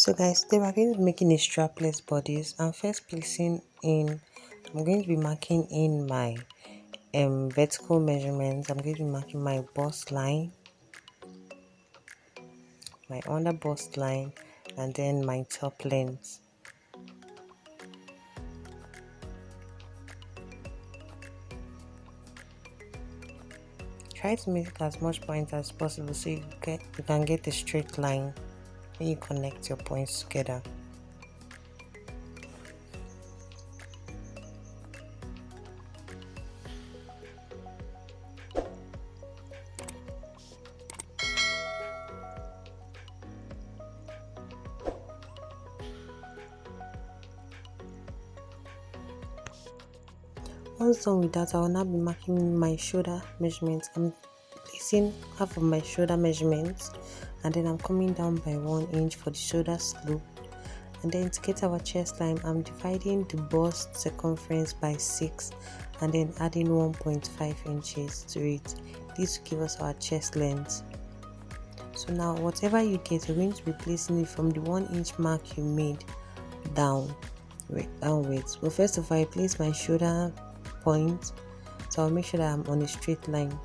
So guys, today we're going to be making a strapless bodice. I'm first placing in, I'm going to be marking in my vertical measurements. I'm going to be marking my bust line, my under bust line, and then my top length. Try to make as much points as possible so you can get a straight line when you connect your points together. Once done with that, I will now be marking my shoulder measurements. I'm placing half of my shoulder measurements, and then I'm coming down by 1 inch for the shoulder slope. And then to get our chest line, I'm dividing the bust circumference by 6 and then adding 1.5 inches to it. This will give us our chest length. So now whatever you get, you're going to be placing it from the 1 inch mark you made downwards. But first of all, I place my shoulder point, so I'll make sure that I'm on a straight line.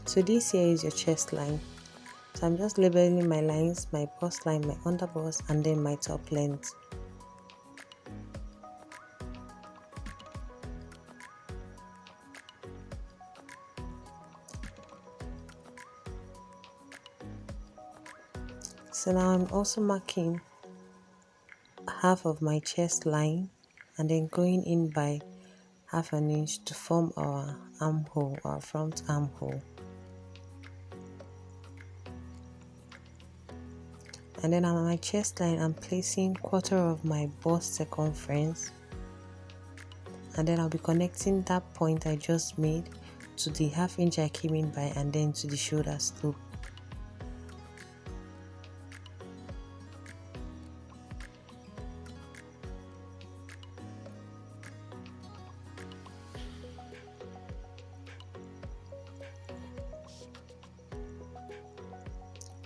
So this here is your chest line. So I'm just labeling my lines, my bust line, my under bust, and then my top length. So now I'm also marking half of my chest line and then going in by half an inch to form our armhole, our front armhole. And then on my chest line, I'm placing 1/4 of my bust circumference, and then I'll be connecting that point I just made to the half inch I came in by and then to the shoulder slope.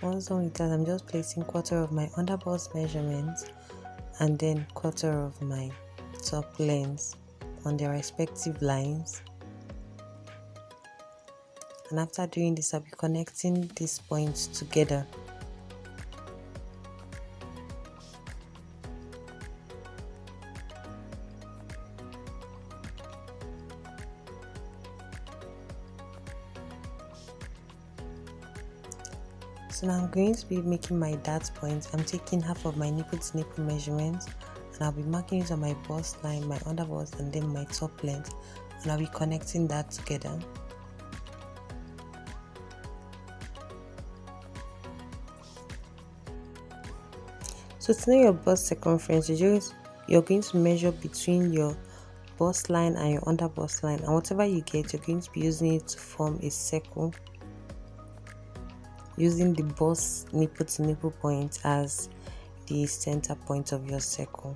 Once done with that, I'm just placing 1/4 of my under bust measurements and then 1/4 of my top length on their respective lines. And after doing this, I'll be connecting these points together. So now I'm going to be making my dart point. I'm taking half of my nipple to nipple measurements, and I'll be marking it on my bust line, my under bust, and then my top length, and I'll be connecting that together. So to know your bust circumference, you're going to measure between your bust line and your under bust line, and whatever you get, you're going to be using it to form a circle, using the bust nipple to nipple point as the center point of your circle.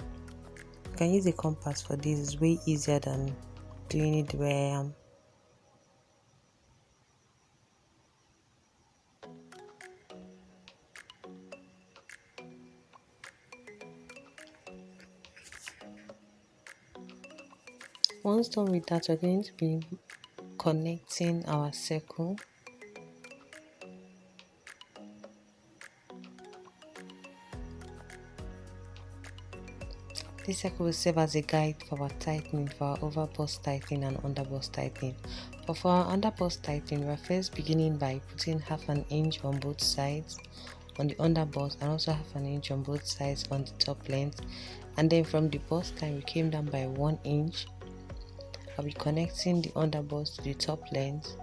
You can use a compass for this. It's way easier than doing it the way I am. Once done with that, we're going to be connecting our circle. This circle will serve as a guide for our tightening, for our over bust tightening and under bust tightening. But for our under bust tightening, we're first beginning by putting half an inch on both sides on the under bust and also half an inch on both sides on the top length. And then from the bust line, we came down by 1 inch. I'll be connecting the under bust to the top length.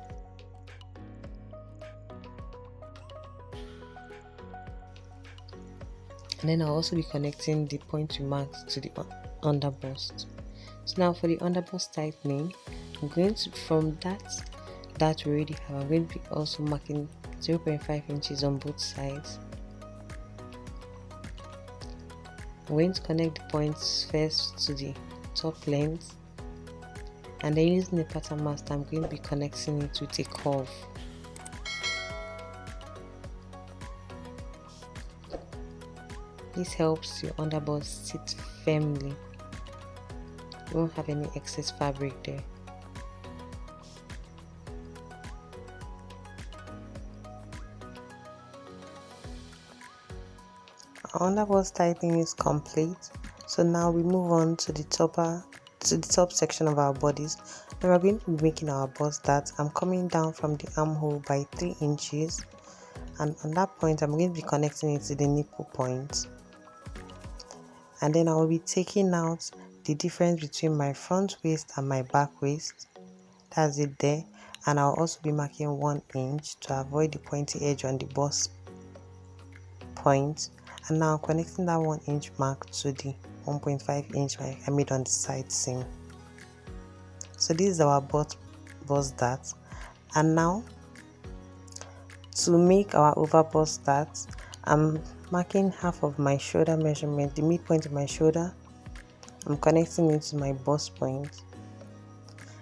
And then I'll also be connecting the point we marked to the under bust. So now for the under bust tightening, I'm going to, from that we already have, I'm going to be also marking 0.5 inches on both sides. I'm going to connect the points first to the top length, and then using the pattern master, I'm going to be connecting it with a curve. this helps your underbust sit firmly. You won't have any excess fabric there. Our underbust tightening is complete, so now we move on to the top section of our bodice. Now we're going to be making our bust dart. I'm coming down from the armhole by 3 inches, and on that point I'm going to be connecting it to the nipple point, and then I will be taking out the difference between my front waist and my back waist. That's it there. And I'll also be marking 1 inch to avoid the pointy edge on the bust point. And now connecting that 1 inch mark to the 1.5 inch mark I made on the side seam. So this is our bust dart. And now to make our over bust dart, I'm marking half of my shoulder measurement, the midpoint of my shoulder. I'm connecting it to my bust point,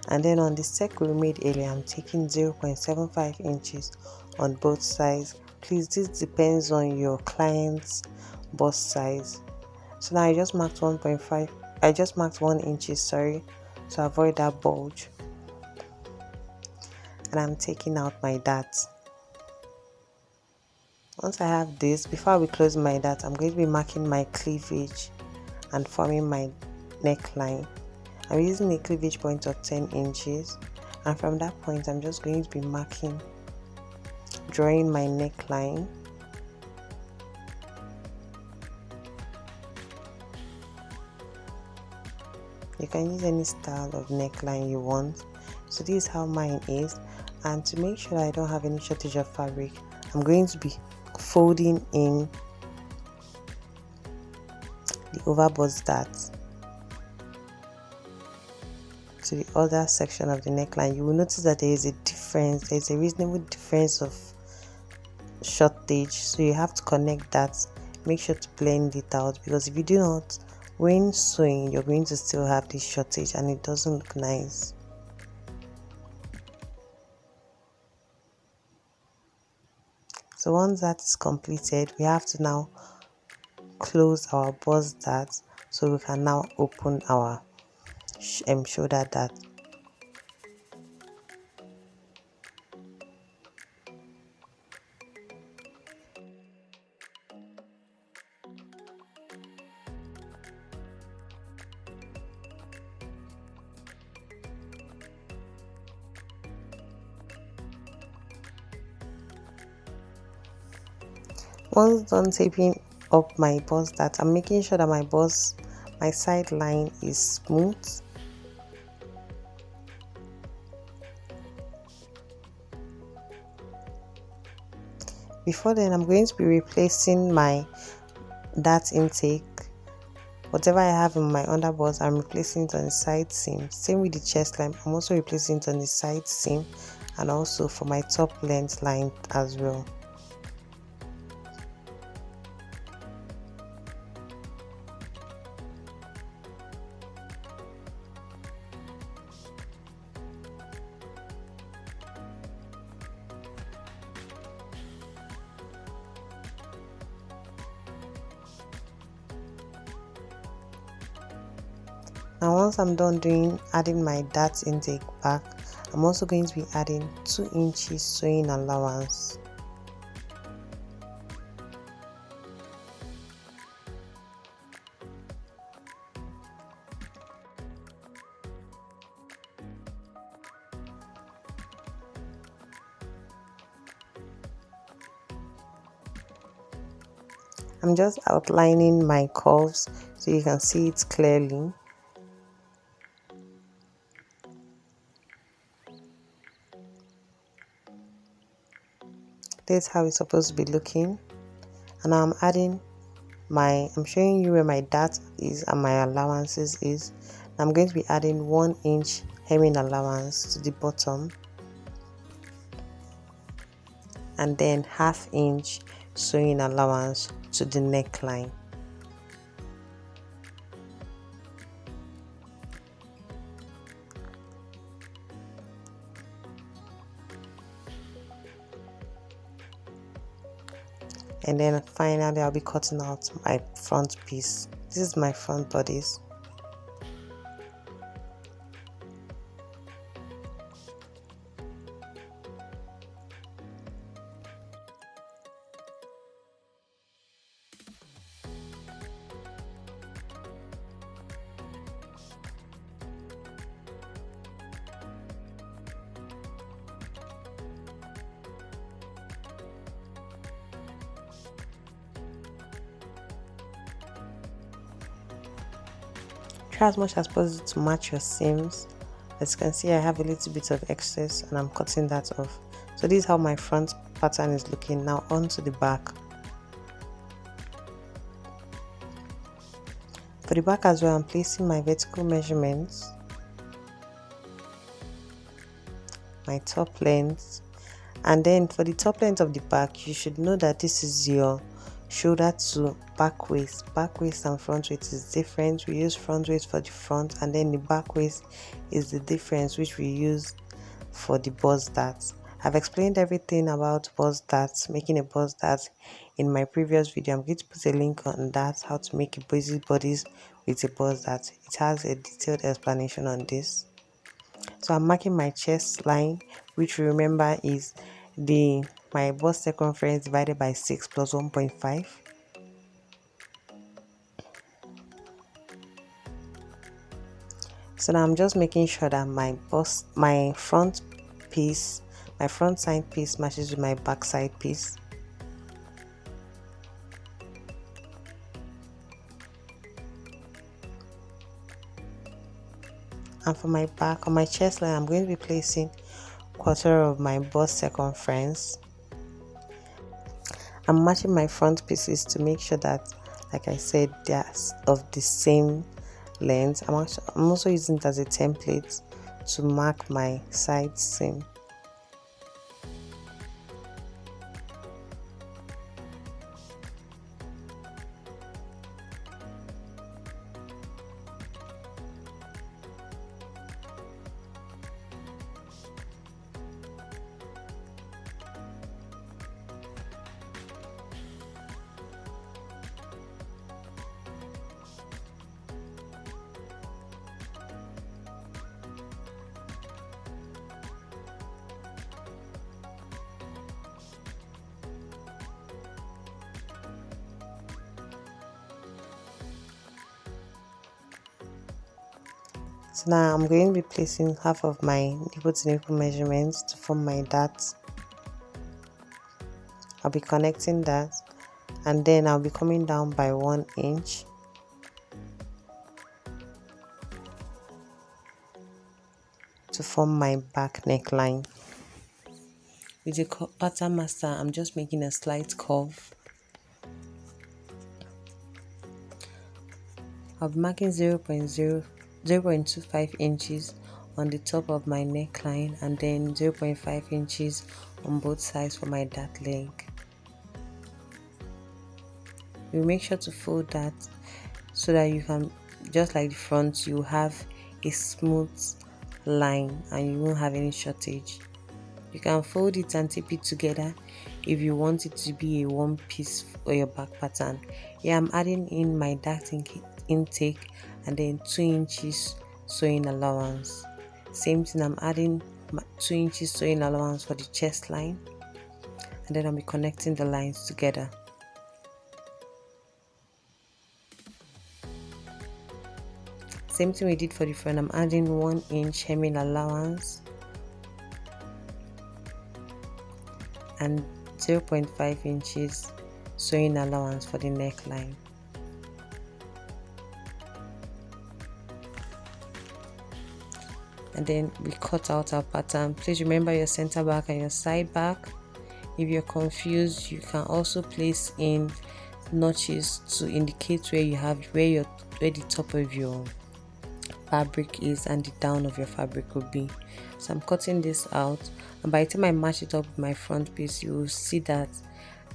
and then on the circle we made earlier, I'm taking 0.75 inches on both sides. Please, this depends on your client's bust size. So now I just marked 1 inches, sorry, to avoid that bulge, and I'm taking out my dart. Once I have this, before we close my dart, I'm going to be marking my cleavage and forming my neckline. I'm using a cleavage point of 10 inches, and from that point I'm just going to be drawing my neckline. You can use any style of neckline you want. So this is how mine is, and to make sure I don't have any shortage of fabric, I'm going to be folding in the over bust dart to the other section of the neckline. You will notice that there is a reasonable difference of shortage, so you have to connect that. Make sure to blend it out, because if you do not, when sewing, you're going to still have this shortage and it doesn't look nice. So once that is completed, we have to now close our bust dart so we can now open our shoulder dart. Once done taping up my bust dart, I'm making sure that my side line is smooth. Before then, I'm going to be replacing my dart intake. Whatever I have in my underbust, I'm replacing it on the side seam. Same with the chest line, I'm also replacing it on the side seam, and also for my top length line as well. Now once I'm done adding my dart intake back, I'm also going to be adding 2 inches sewing allowance. I'm just outlining my curves so you can see it clearly. This is how it's supposed to be looking. And now I'm showing you where my dart is and my allowances is. I'm going to be adding 1 inch hemming allowance to the bottom, and then ½ inch sewing allowance to the neckline. and then finally I'll be cutting out my front piece. This is my front bodice. Try as much as possible to match your seams. As you can see, I have a little bit of excess and I'm cutting that off. So this is how my front pattern is looking. Now onto the back. For the back as well, I'm placing my vertical measurements, my top length, and then for the top length of the back, you should know that this is your shoulder to back waist. Back waist and front waist is different. We use front waist for the front, and then the back waist is the difference which we use for the bust dart. I've explained everything about bust darts, making a bust dart in my previous video. I'm going to put a link on that, how to make a basic bodice with a bust dart. It has a detailed explanation on this. So I'm marking my chest line, which you remember is my bust circumference divided by 6 plus 1.5. So now I'm just making sure that my front side piece matches with my back side piece. And for my back, on my chest line, I'm going to be placing quarter of my bust circumference. I'm matching my front pieces to make sure that, like I said, they're of the same length. I'm also using it as a template to mark my side seam. So now I'm going to be placing half of my nipple to nipple measurements to form my dart. I'll be connecting that, and then I'll be coming down by 1 inch. To form my back neckline. With the pattern master, I'm just making a slight curve. I'll be marking 0.25 inches on the top of my neckline, and then 0.5 inches on both sides for my dart leg. You make sure to fold that so that you can, just like the front, you have a smooth line and you won't have any shortage. You can fold it and tape it together if you want it to be a one piece for your back pattern. Here I'm adding in my dart intake and then 2 inches sewing allowance. Same thing, I'm adding 2 inches sewing allowance for the chest line, and then I'll be connecting the lines together. Same thing we did for the front. I'm adding 1 inch hemming allowance and 0.5 inches sewing allowance for the neckline. And then we cut out our pattern. Please remember your center back and your side back. If you're confused, you can also place in notches to indicate where the top of your fabric is and the down of your fabric will be. So I'm cutting this out, and by the time I match it up with my front piece, you will see that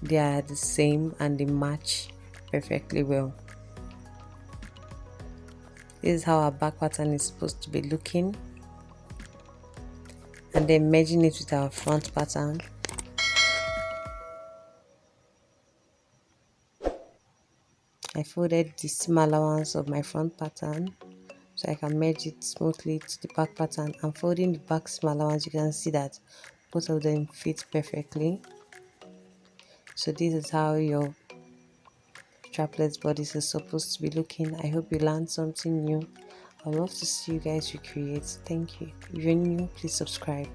they are the same and they match perfectly well. This is how our back pattern is supposed to be looking, and then merging it with our front pattern. I folded the seam allowance of my front pattern so I can merge it smoothly to the back pattern. And folding the back seam allowance, you can see that both of them fit perfectly. So this is how your strapless bodice is supposed to be looking. I hope you learned something new. I'd love to see you guys recreate. Thank you. If you're new, please subscribe.